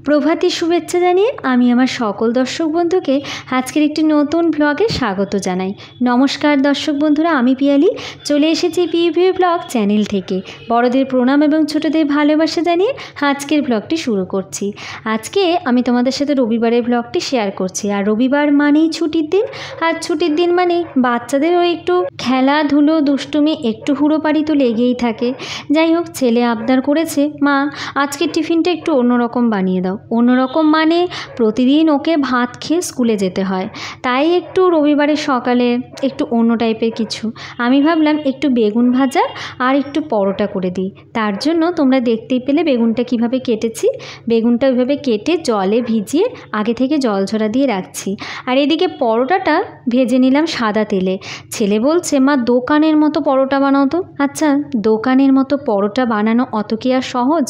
প্রভাতী শুভেচ্ছা জানিয়ে আমি আমার সকল দর্শক বন্ধুকে আজকের একটি নতুন ব্লগে স্বাগত জানাই। নমস্কার দর্শক বন্ধুরা, আমি পিয়ালি চলে এসেছি পিভিউ ব্লগ চ্যানেল থেকে। বড়দের প্রণাম এবং ছোটদের ভালোবাসা জানিয়ে আজকের ব্লগটি শুরু করছি। আজকে আমি তোমাদের সাথে রবিবারের ব্লগটি শেয়ার করছি। আর রবিবার মানেই ছুটির দিন, আর ছুটির দিন মানেই বাচ্চাদেরও একটু খেলাধুলো দুষ্টুমি একটু হুড়োপাড়ি তো লেগেই থাকে। যাই হোক, ছেলে আবদার করেছে, মা আজকের টিফিনটা একটু অন্যরকম বানিয়ে দাও। অন্যরকম মানে প্রতিদিন ওকে ভাত খেয়ে স্কুলে যেতে হয়, তাই একটু রবিবারের সকালে একটু অন্য টাইপের কিছু। আমি ভাবলাম একটু বেগুন ভাজা আর একটু পরোটা করে দিই। তার জন্য তোমরা দেখতেই পেলে বেগুনটা কিভাবে কেটেছি। বেগুনটা ওইভাবে কেটে জলে ভিজিয়ে আগে থেকে জল ঝরা দিয়ে রাখছি। আর এদিকে পরোটাটা ভেজে নিলাম সাদা তেলে। ছেলে বলছে, মা দোকানের মতো পরোটা বানাও তো। আচ্ছা, দোকানের মতো পরোটা বানানো অত কি আর সহজ?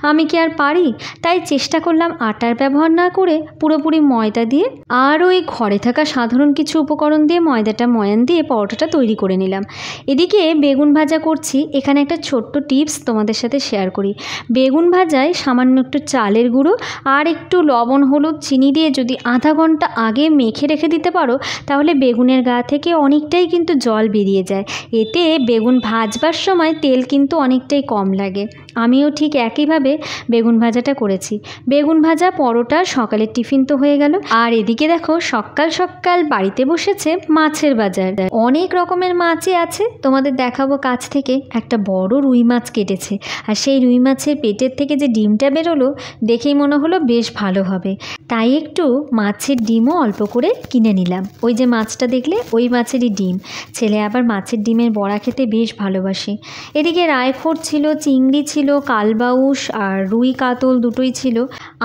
আমি কি আর পারি? তাই চেষ্টা করলাম আটার ব্যবহার না করে পুরোপুরি ময়দা দিয়ে আর ওই ঘরে থাকা সাধারণ কিছু উপকরণ দিয়ে ময়দাটা ময়ান দিয়ে পরোটাটা তৈরি করে নিলাম। এদিকে বেগুন ভাজা করছি। এখানে একটা ছোট্ট টিপস তোমাদের সাথে শেয়ার করি। বেগুন ভাজায় সামান্য একটু চালের গুঁড়ো আর একটু লবণ হলুদ চিনি দিয়ে যদি আধা ঘন্টা আগে মেখে রেখে দিতে পারো, তাহলে বেগুনের গা থেকে অনেকটাই কিন্তু জল বেরিয়ে যায়। এতে বেগুন ভাজবার সময় তেল কিন্তু অনেকটাই কম লাগে। আমিও ঠিক একইভাবে বেগুন ভাজাটা করেছি। বেগুন ভাজা পরোটা সকালের টিফিন তো হয়ে গেল। আর এদিকে দেখো, সকাল সকাল বাড়িতে বসেছে মাছের বাজার। অনেক রকমের মাছই আছে, তোমাদের দেখাবো কাছ থেকে। একটা বড় রুই মাছ কেটেছে, আর সেই রুই মাছের পেটের থেকে যে ডিমটা বেরোলো দেখেই মনে হলো বেশ ভালো হবে, তাই একটু মাছের ডিমও অল্প করে কিনে নিলাম। ওই যে মাছটা দেখলে, ওই মাছেরই ডিম। ছেলে আবার মাছের ডিমের বড়া খেতে বেশ ভালোবাসে। এদিকে রায়খোর ছিল, চিংড়ি ছিল, কালবাউস আর রুই কাতল দুটোই ছিল।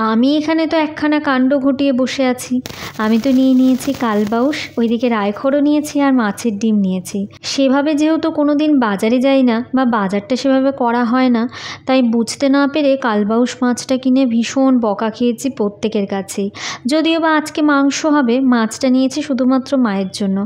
আমি এখানে তো একখানা কাণ্ড ঘটিয়ে বসে আছি। আমি তো নিয়েছি কালবাউস, ওইদিকে রায়খোরও নিয়েছি আর মাছের ডিম নিয়েছি। সেভাবে যেহেতু কোনো দিন বাজারে যাই না বা বাজারটা সেভাবে করা হয় না, তাই বুঝতে না পেরে কালবাউস মাছটা কিনে ভীষণ বকা খেয়েছি প্রত্যেকের কাছেই। যদিও বা আজকে মাংস হবে, মাছটা নিয়েছি শুধুমাত্র মায়ের জন্য।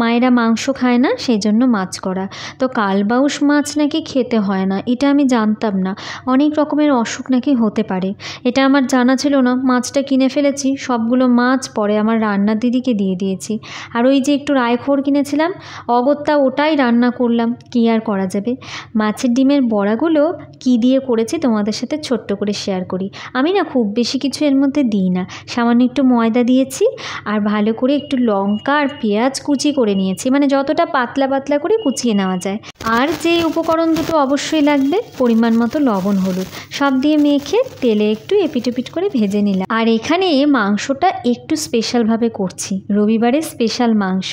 মায়েরা মাংস খায় না, সেই জন্য মাছ করা। তো কালবাউস মাছ নাকি খেতে হয় না, এটা আমি জানতাম না। অনেক রকমের অসুখ নাকি হতে পারে, এটা আমার জানা ছিল না। মাছটা কিনে ফেলেছি, সবগুলো মাছ পরে আমার রান্নার দিদিকে দিয়ে দিয়েছি। আর ওই যে একটু রায়খোর কিনেছিলাম, অগত্যা ওটাই রান্না করলাম। কি আর করা যাবে। মাছের ডিমের বড়াগুলো কি দিয়ে করেছি তোমাদের সাথে ছোট্ট করে শেয়ার করি। আমি না খুব বেশি কিছু এর মধ্যে দিই না, সামান্য একটু ময়দা দিয়েছি আর ভালো করে একটু লঙ্কা আর পেঁয়াজ কুচি করে নিয়েছি, মানে যতটা পাতলা পাতলা করে কুচিয়ে নেওয়া যায়। আর যে উপকরণ দুটো অবশ্যই লাগবে, পরিমাণ মতো লবণ হলুদ সব দিয়ে মেখে তেলে একটু এপিট করে ভেজে নিলাম। আর এখানে মাংসটা একটু স্পেশালভাবে করছি, রবিবারের স্পেশাল মাংস।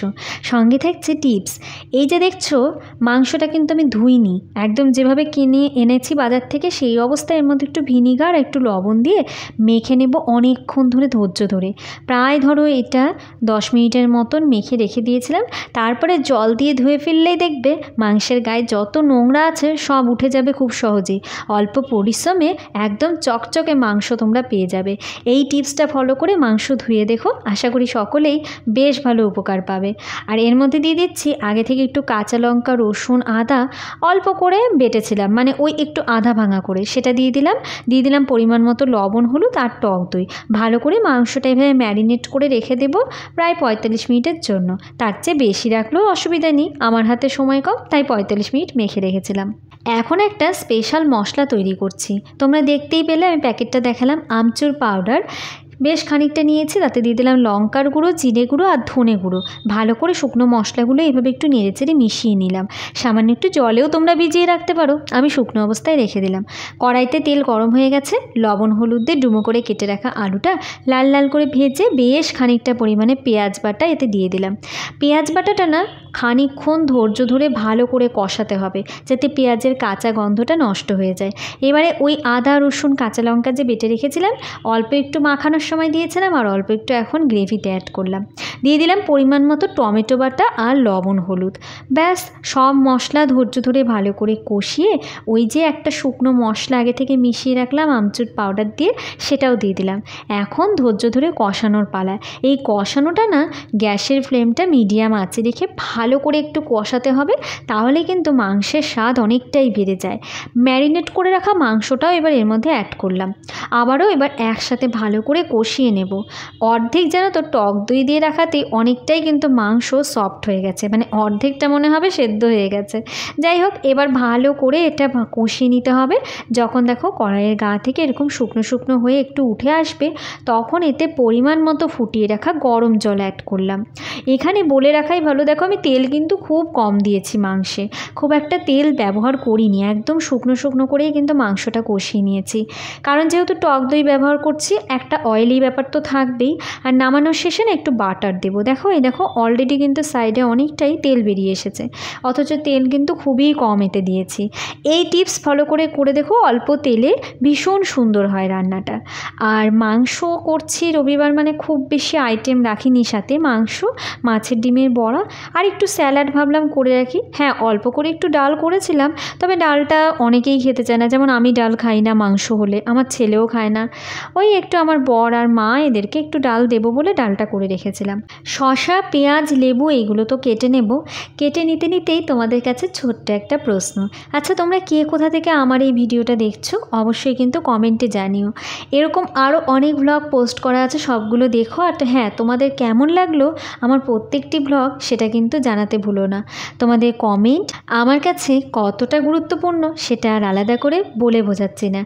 সঙ্গে থাকছে টিপস। এই যে দেখছো, মাংসটা কিন্তু আমি ধুইনি, একদম যেভাবে কিনে এনেছি বাজার থেকে সেই অবস্থায় এর মধ্যে একটু ভিনিগার একটু লবণ দিয়ে মেখে নেব অনেকক্ষণ ধরে, ধৈর্য ধরে। প্রায় ধরো এটা 10 মিনিটের মতন মেখে রেখে দিয়েছিলাম। তারপরে জল দিয়ে ধুয়ে ফেললেই দেখবে মাংসের গায়ে যত নোংরা আছে সব উঠে যাবে খুব সহজেই। অল্প পরিশ্রমে একদম চকচকে মাংস তোমরা পেয়ে যাবে। এই টিপসটা ফলো করে মাংস ধুয়ে দেখো, আশা করি সকলেই বেশ ভালো উপকার পাবে। আর এর মধ্যে দিয়ে দিচ্ছি আগে থেকে একটু কাঁচা লঙ্কা, রসুন, আদা অল্প করে বেটেছিলাম, মানে ওই একটু আধা ভাঙা করে সেটা দিয়ে দিলাম পরিমাণ মতো লবণ হলুদ আর টক দই। ভালো করে মাংসটা এভাবে ম্যারিনেট করে রেখে দেবো প্রায় 45 মিনিটের জন্য। তার চেয়ে বেশি রাখলেও অসুবিধা নেই, আমার হাতে সময় কম, তাই 45 মিনিট মেখে রেখেছিলাম। এখন একটা স্পেশাল মশলা তৈরি করছি। তোমরা দেখতেই পেলে, আমি প্যাকেটটা দেখালাম। আমচুর পাউডার বেশ খানিকটা নিয়েছি, তাতে দিয়ে দিলাম লঙ্কার গুঁড়ো, জিরে গুঁড়ো আর ধনে গুঁড়ো। ভালো করে শুকনো মশলাগুলো এইভাবে একটু নেড়েচেড়ে মিশিয়ে নিলাম। সামান্য একটু জলেও তোমরা ভিজিয়ে রাখতে পারো, আমি শুকনো অবস্থায় রেখে দিলাম। কড়াইতে তেল গরম হয়ে গেছে, লবণ হলুদ দিয়ে ডুমো করে কেটে রাখা আলুটা লাল লাল করে ভেজে বেশ খানিকটা পরিমাণে পেঁয়াজ বাটা এতে দিয়ে দিলাম। পেঁয়াজ বাটাটা না খানিকক্ষণ ধৈর্য ধরে ভালো করে কষাতে হবে, যাতে পেঁয়াজের কাঁচা গন্ধটা নষ্ট হয়ে যায়। এবারে ওই আদা রসুন কাঁচা লঙ্কা যে বেটে রেখেছিলাম অল্প একটু মাখানো কষানোর সময় দিয়েছিলাম আর অল্প একটু এখন গ্রেভিতে অ্যাড করলাম। দিয়ে দিলাম পরিমাণ মতো টমেটো বাটা আর লবণ হলুদ। ব্যাস সব মশলা ধৈর্য ধরে ভালো করে কষিয়ে ওই যে একটা শুকনো মশলা আগে থেকে মিশিয়ে রাখলাম আমচুর পাউডার দিয়ে, সেটাও দিয়ে দিলাম। এখন ধৈর্য ধরে কষানোর পালা। এই কষানোটা না গ্যাসের ফ্লেমটা মিডিয়াম আঁচে রেখে ভালো করে একটু কষাতে হবে, তাহলে কিন্তু মাংসের স্বাদ অনেকটাই বেড়ে যায়। ম্যারিনেট করে রাখা মাংসটাও এবার এর মধ্যে অ্যাড করলাম। আবারও এবার একসাথে ভালো করে কষিয়ে নেব। অর্ধেক যেন তো টক দই দিয়ে রাখাতেই অনেকটাই কিন্তু মাংস সফট হয়ে গেছে, মানে অর্ধেকটা মনে হবে সেদ্ধ হয়ে গেছে। যাই হোক, এবার ভালো করে এটা কষিয়ে নিতে হবে। যখন দেখো কড়াইয়ের গা থেকে এরকম শুকনো শুকনো হয়ে একটু উঠে আসবে, তখন এতে পরিমাণ মতো ফুটিয়ে রাখা গরম জল অ্যাড করলাম। এখানে বলে রাখাই ভালো, দেখো আমি তেল কিন্তু খুব কম দিয়েছি মাংসে, খুব একটা তেল ব্যবহার করিনি, একদম শুকনো শুকনো করেই কিন্তু মাংসটা কষিয়ে নিয়েছি। কারণ যেহেতু টক দই ব্যবহার করছি, একটা অয়েলি ব্যাপার তো থাকবেই। আর নামানোর শেষে না একটু বাটার দেবো। দেখো এই দেখো অলরেডি কিন্তু সাইডে অনেকটাই তেল বেরিয়ে এসেছে, অথচ তেল কিন্তু খুবই কম এতে দিয়েছি। এই টিপস ফলো করে দেখো, অল্প তেলে ভীষণ সুন্দর হয় রান্নাটা। আর মাংস করছি রবিবার মানে খুব বেশি আইটেম রাখিনি সাথে, মাংস, মাছের ডিমের বড়া আর একটু স্যালাড ভাবলাম করে রাখি। হ্যাঁ, অল্প করে একটু ডাল করেছিলাম, তবে ডালটা অনেকেই খেতে চায় না, যেমন আমি ডাল খাই না মাংস হলে, আমার ছেলেও খায় না। ওই একটু আমার বর আর মা এদেরকে একটু ডাল দেবো বলে ডালটা করে রেখেছিলাম। শসা, পেঁয়াজ, লেবু এইগুলো তো কেটে নেব। কেটে নিতে নিতেই তোমাদের কাছে ছোট্ট একটা প্রশ্ন। আচ্ছা, তোমরা কে কোথা থেকে আমার এই ভিডিওটা দেখছো অবশ্যই কিন্তু কমেন্টে জানিও। এরকম আরও অনেক ভ্লগ পোস্ট করা আছে, সবগুলো দেখো। আর হ্যাঁ, তোমাদের কেমন লাগলো আমার প্রত্যেকটি ভ্লগ সেটা কিন্তু জানাতে ভুলো না। তোমাদের কমেন্ট আমার কাছে কতটা গুরুত্বপূর্ণ সেটা আর আলাদা করে বলে বোঝাচ্ছি না।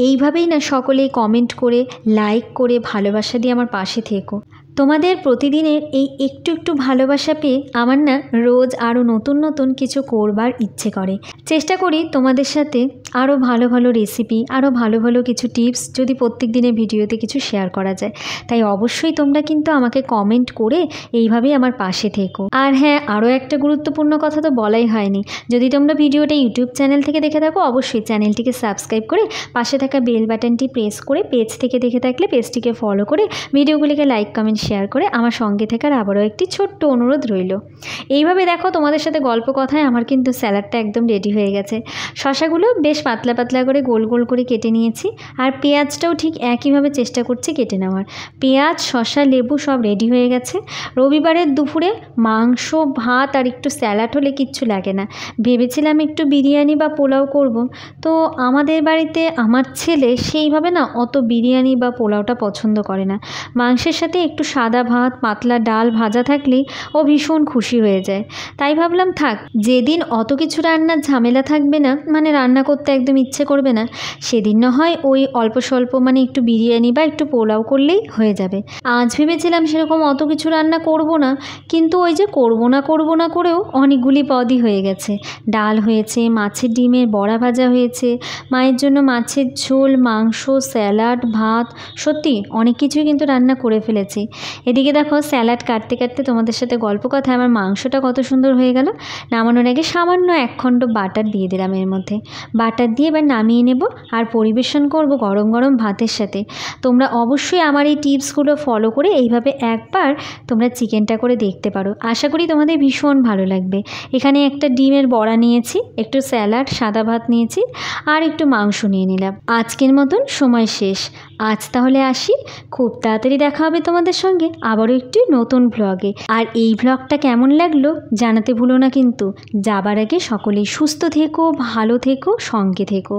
এইভাবেই না সকলেই কমেন্ট করে, লাইক করে, ভালোবাসা দিয়ে আমার পাশে থেকো। তোমাদের প্রতিদিনের এই একটু একটু ভালোবাসা পেয়ে আমার না রোজ আরও নতুন নতুন কিছু করবার ইচ্ছে করে। চেষ্টা করি তোমাদের সাথে আরও ভালো ভালো রেসিপি, আরও ভালো ভালো কিছু টিপস যদি প্রত্যেক দিনের ভিডিওতে কিছু শেয়ার করা যায়। তাই অবশ্যই তোমরা কিন্তু আমাকে কমেন্ট করে এইভাবেই আমার পাশে থেকো। আর হ্যাঁ, আরও একটা গুরুত্বপূর্ণ কথা তো বলাই হয়নি, যদি তোমরা ভিডিওটা ইউটিউব চ্যানেল থেকে দেখে থাকো অবশ্যই চ্যানেলটিকে সাবস্ক্রাইব করে পাশে থাকা বেল বাটনটি প্রেস করে, পেজ থেকে দেখে থাকলে পেজটিকে ফলো করে, ভিডিওগুলিকে লাইক কমেন্ট শেয়ার করে আমার সঙ্গে থাকার আবারও একটি ছোট্ট অনুরোধ রইল। এইভাবে দেখো তোমাদের সাথে গল্প কথায় আমার কিন্তু স্যালাডটা একদম রেডি হয়ে গেছে। শসাগুলো বেশ পাতলা পাতলা করে গোল গোল করে কেটে নিয়েছি, আর পেঁয়াজটাও ঠিক একইভাবে চেষ্টা করছি কেটে নেওয়ার। পেঁয়াজ, শসা, লেবু সব রেডি হয়ে গেছে। রবিবারের দুপুরে মাংস, ভাত আর একটু স্যালাড হলে কিচ্ছু লাগে না। ভেবেছিলাম একটু বিরিয়ানি বা পোলাও করব, তো আমাদের বাড়িতে আমার ছেলে সেইভাবে না অত বিরিয়ানি বা পোলাওটা পছন্দ করে না। মাংসের সাথে একটু সাদা ভাত, পাতলা ডাল, ভাজা থাকলেই ও ভীষণ খুশি হয়ে যায়। তাই ভাবলাম থাক, যেদিন অত কিছু রান্নার ঝামেলা থাকবে না, মানে রান্না করতে একদম ইচ্ছে করবে না, সেদিন না হয় ওই অল্প স্বল্প মানে একটু বিরিয়ানি বা একটু পোলাও করলেই হয়ে যাবে। আজ ভেবেছিলাম সেরকম অত কিছু রান্না করব না, কিন্তু ওই যে করব না করেও অনেকগুলি পদই হয়ে গেছে। ডাল হয়েছে, মাছের ডিমের বড়া ভাজা হয়েছে, মায়ের জন্য মাছের ঝোল, মাংস, স্যালাড, ভাত, সত্যি অনেক কিছুই কিন্তু রান্না করে ফেলেছি। এদিকে দেখো স্যালাড কাটতে কাটতে তোমাদের সাথে গল্প কথায় আমার মাংসটা কত সুন্দর হয়ে গেল। নামানোর আগে সামান্য 1 খণ্ড বাটার দিয়ে দিলাম এর মধ্যে। বাটার দিয়ে এবার নামিয়ে নেব আর পরিবেশন করব গরম গরম ভাতের সাথে। তোমরা অবশ্যই আমার এই টিপসগুলো ফলো করে এইভাবে একবার তোমরা চিকেনটা করে দেখতে পারো, আশা করি তোমাদের ভীষণ ভালো লাগবে। এখানে একটা ডিমের বড়া নিয়েছি, একটু স্যালাড, সাদা ভাত নিয়েছি আর একটু মাংস নিয়ে নিলাম। আজকের মতন সময় শেষ, আজ তাহলে আসি। খুব তাড়াতাড়ি দেখা হবে তোমাদের সঙ্গে আবারও একটি নতুন ভ্লগে। আর এই ভ্লগটা কেমন লাগলো জানাতে ভুলো না কিন্তু। যাবার আগে সকলেই সুস্থ থেকো, ভালো থেকো, সঙ্গে থেকো।